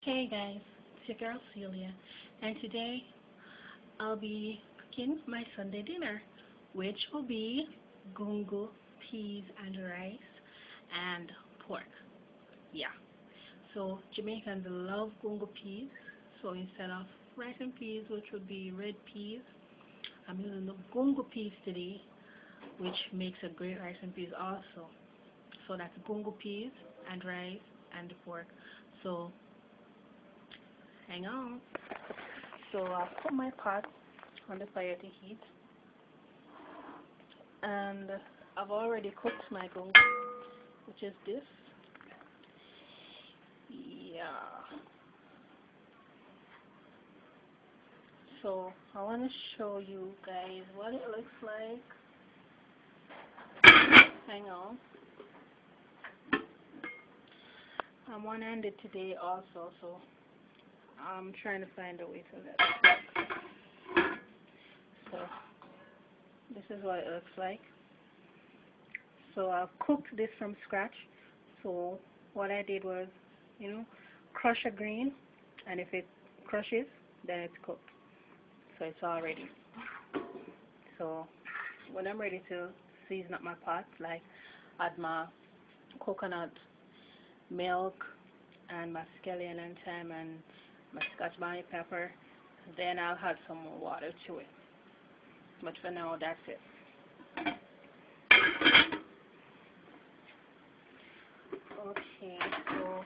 Hey guys, it's your girl Celia, and today I'll be cooking my Sunday dinner, which will be gungo, peas and rice, and pork. Yeah, so Jamaicans love gungo peas, so instead of rice and peas, which would be red peas, I'm using the gungo peas today, which makes a great rice and peas also. So that's gungo peas and rice and the pork. So hang on. So I'll put my pot on the fire to heat, and I've already cooked my gungo, which is this. Yeah. So I want to show you guys what it looks like. Hang on. I'm one-handed today also, so I'm trying to find a way to let it work. So this is what it looks like. So I've cooked this from scratch. So what I did was, crush a green, and if it crushes, then it's cooked. So it's all ready. So when I'm ready to season up my pot, like add my coconut milk and my scallion and thyme and my scotch bonnet pepper, then I'll add some more water to it. But for now, that's it. Okay, so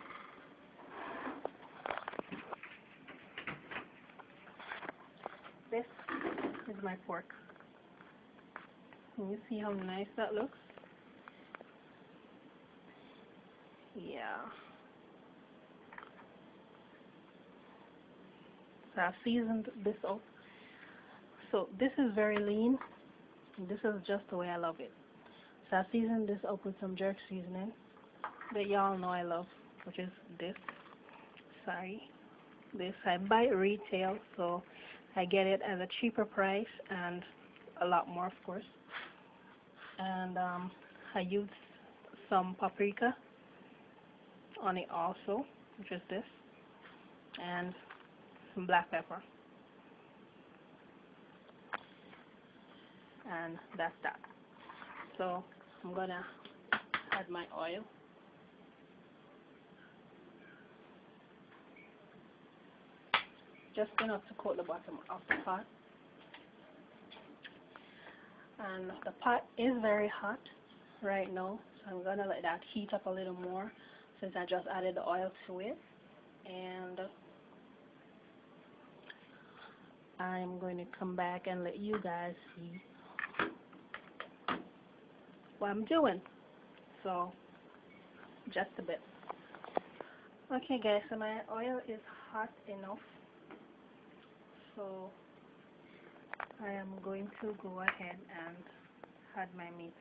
this is my pork. Can you see how nice that looks? Yeah. So I've seasoned this up. So this is very lean. This is just the way I love it. So I seasoned this up with some jerk seasoning that y'all know I love, which is this. Sorry. This I buy it retail, so I get it at a cheaper price and a lot more, of course. And I use some paprika on it also, which is this, and some black pepper. And that's that. So I'm gonna add my oil. Just enough to coat the bottom of the pot. And the pot is very hot right now, so I'm gonna let that heat up a little more since I just added the oil to it. And I'm going to come back and let you guys see what I'm doing. So just a bit. Okay guys, so my oil is hot enough, so I am going to go ahead and add my meat.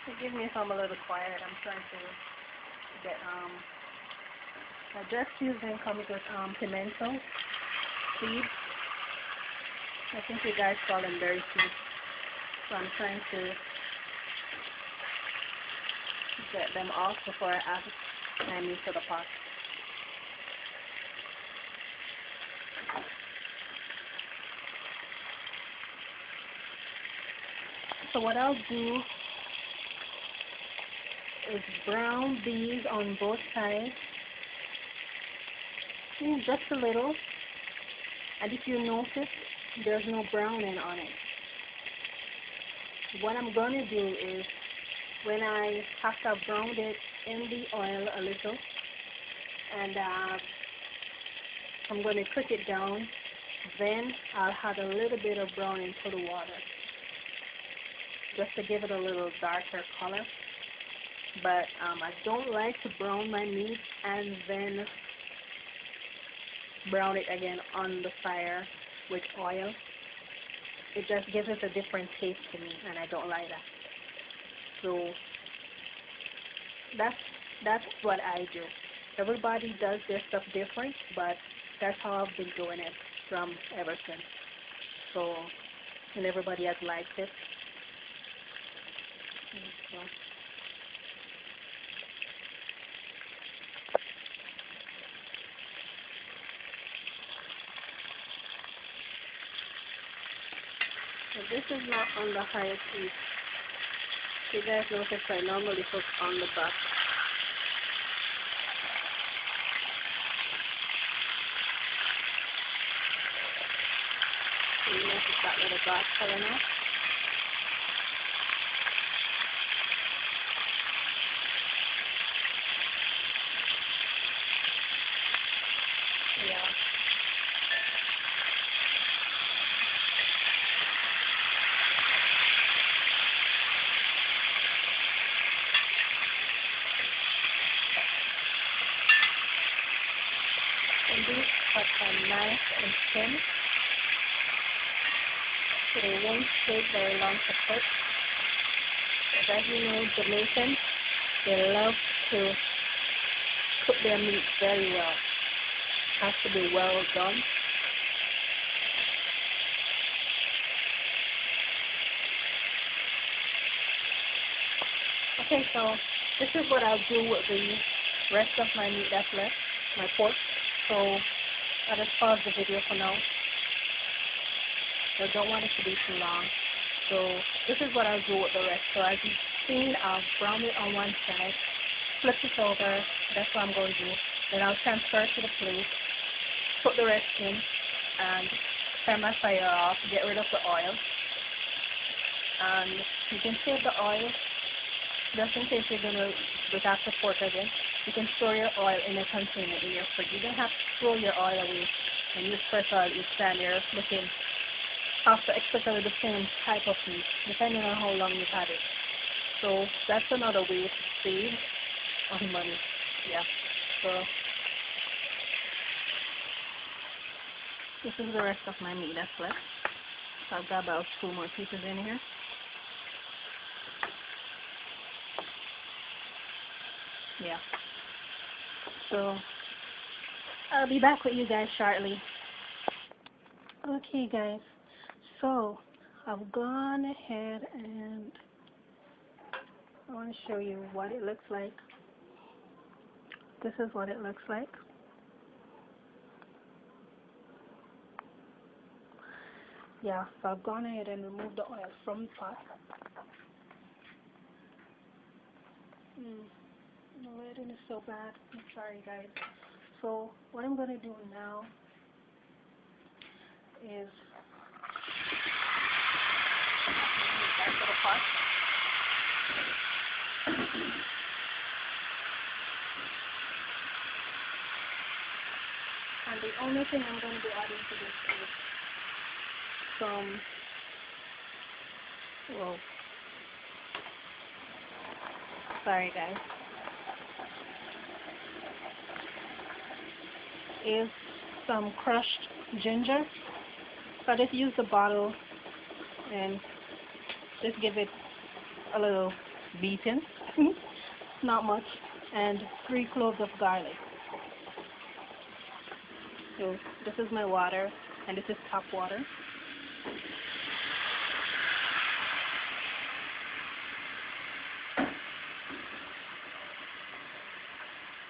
Forgive me if I'm a little quiet. I'm trying to get I just used them comes with pimento seeds. I think you guys call them berry seeds. So I'm trying to get them off before I add my meat to the pot. So what I'll do is brown these on both sides, just a little. And if you notice, there's no browning on it. What I'm going to do is, when I after I've browned it in the oil a little, and I'm going to cook it down. Then I'll add a little bit of browning to the water, just to give it a little darker color. But I don't like to brown my meat and then brown it again on the fire with oil. It just gives it a different taste to me, and I don't like that. So that's what I do. Everybody does their stuff different, but that's how I've been doing it from ever since. So, and everybody has liked it. So this is not on the highest heat. You guys notice I normally cook on the back. So you notice that little dark color now. Yeah. And these are nice and thin, so they won't take very long to cook. But as you know, Jamaicans, they love to cook their meat very well. It has to be well done. Okay, so this is what I'll do with the rest of my meat that's left, my pork. So I'll just pause the video for now. I don't want it to be too long. So this is what I'll do with the rest. So as you've seen, I'll brown it on one side, flip it over. That's what I'm going to do. Then I'll transfer it to the plate, put the rest in, and turn my fire off, get rid of the oil. And you can save the oil just in case you're going to wait after pork again. You can store your oil in a container in your fridge. You don't have to throw your oil away and use fresh oil each time you're looking after especially the same type of meat, depending on how long you've had it. So that's another way to save on money. Yeah. So this is the rest of my meat that's left. So I've got about 2 more pieces in here. Yeah. So I'll be back with you guys shortly. Okay guys, so I've gone ahead and I want to show you what it looks like. This is what it looks like. Yeah, so I've gone ahead and removed the oil from the pot. The lighting is so bad. I'm sorry guys. So what I'm going to do now is back to the pot. And the only thing I'm going to be adding to this is some, well, sorry guys, is some crushed ginger. So I just use the bottle and just give it a little beating. Not much. And 3 cloves of garlic. So this is my water, and this is tap water.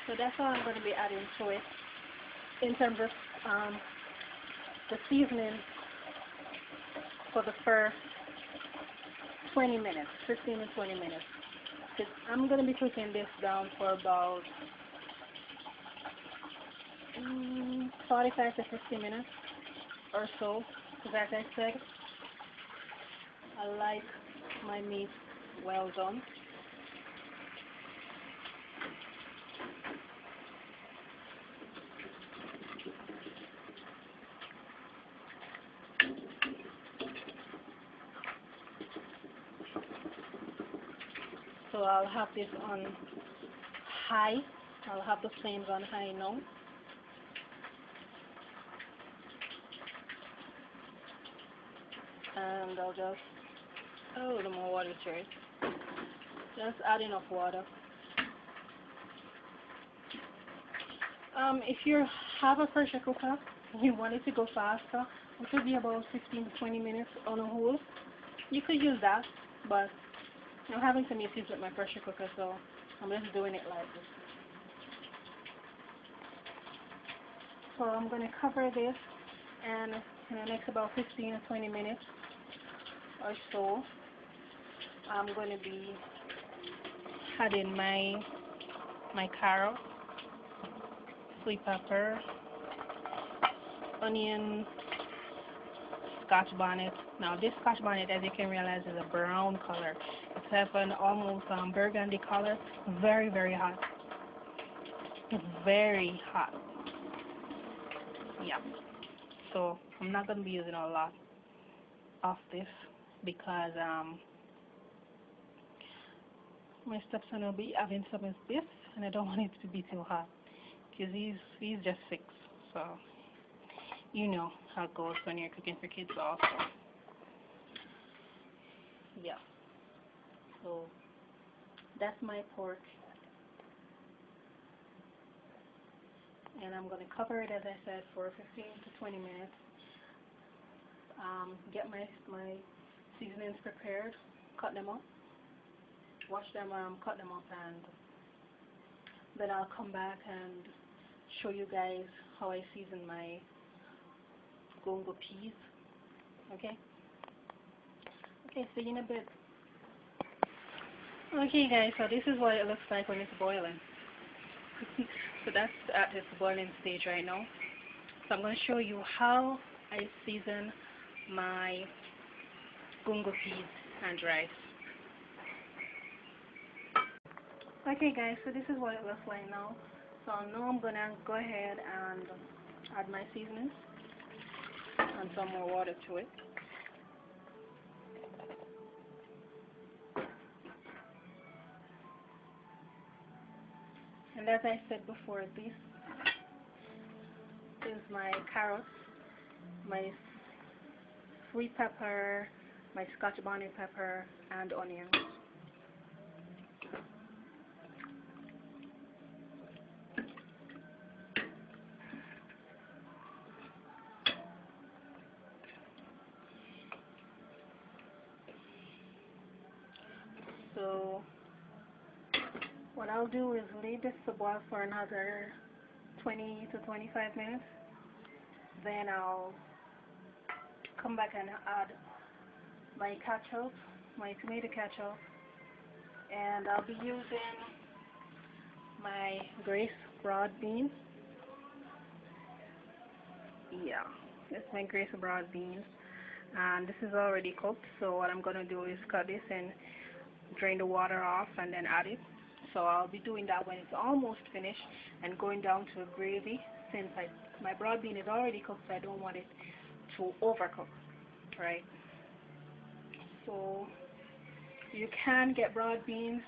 So that's all I'm going to be adding to it. In terms of the seasoning for the first 20 minutes, 15 to 20 minutes. I'm going to be cooking this down for about 45 to 50 minutes or so. Because as I said, I like my meat well done. So I'll have this on high. I'll have the flames on high now. And I'll just add a little more water to it. Just add enough water. If you have a pressure cooker and you want it to go faster, it could be about 15 to 20 minutes on a whole. You could use that, but I'm having some issues with my pressure cooker, so I'm just doing it like this. So I'm going to cover this, and in the next about 15 or 20 minutes or so, I'm going to be adding my carrot, sweet pepper, onion, Scotch bonnet. Now this Scotch bonnet, as you can realize, is a brown color. It's have an almost burgundy color. Very, very hot. It's very hot. Yeah. So I'm not going to be using a lot of this because my stepson will be having some of this, and I don't want it to be too hot because he's just 6. So you know how it goes when you're cooking for kids also. Yeah. So that's my pork. And I'm going to cover it, as I said, for 15 to 20 minutes. Get my seasonings prepared, cut them up, wash them, cut them up, and then I'll come back and show you guys how I season my Guango peas. Okay? Okay, see you in a bit. Okay guys, so this is what it looks like when it's boiling. So that's at its boiling stage right now. So I'm going to show you how I season my Guango peas and rice. Okay guys, so this is what it looks like now. So now I'm going to go ahead and add my seasonings and some more water to it. And as I said before, this is my carrots, my sweet pepper, my Scotch bonnet pepper, and onions. So what I'll do is leave this to boil for another 20 to 25 minutes. Then I'll come back and add my ketchup, my tomato ketchup, and I'll be using my Grace broad beans. Yeah, that's my Grace broad beans, and this is already cooked. So what I'm gonna do is cut this and drain the water off and then add it. So I'll be doing that when it's almost finished and going down to a gravy, since my broad bean is already cooked, so I don't want it to overcook, right? So you can get broad beans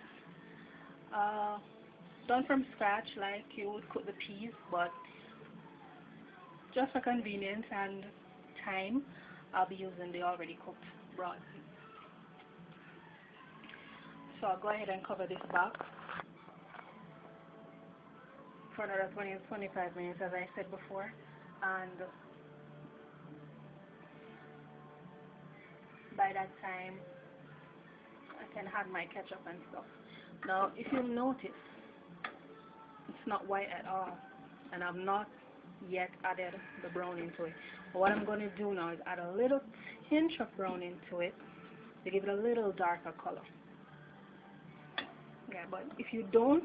done from scratch like you would cook the peas, but just for convenience and time, I'll be using the already cooked broad beans. So I'll go ahead and cover this back for another 20 to 25 minutes, as I said before, and by that time I can add my ketchup and stuff. Now if you notice, it's not white at all, and I've not yet added the brown into it. But what I'm going to do now is add a little tinge of brown into it to give it a little darker color. Yeah, but if you don't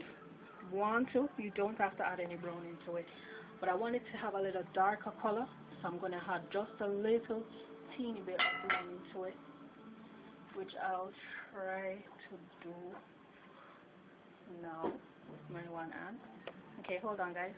want to, you don't have to add any brown into it. But I want it to have a little darker color, so I'm going to add just a little teeny bit of brown into it, which I'll try to do now with my one hand. Okay, hold on guys.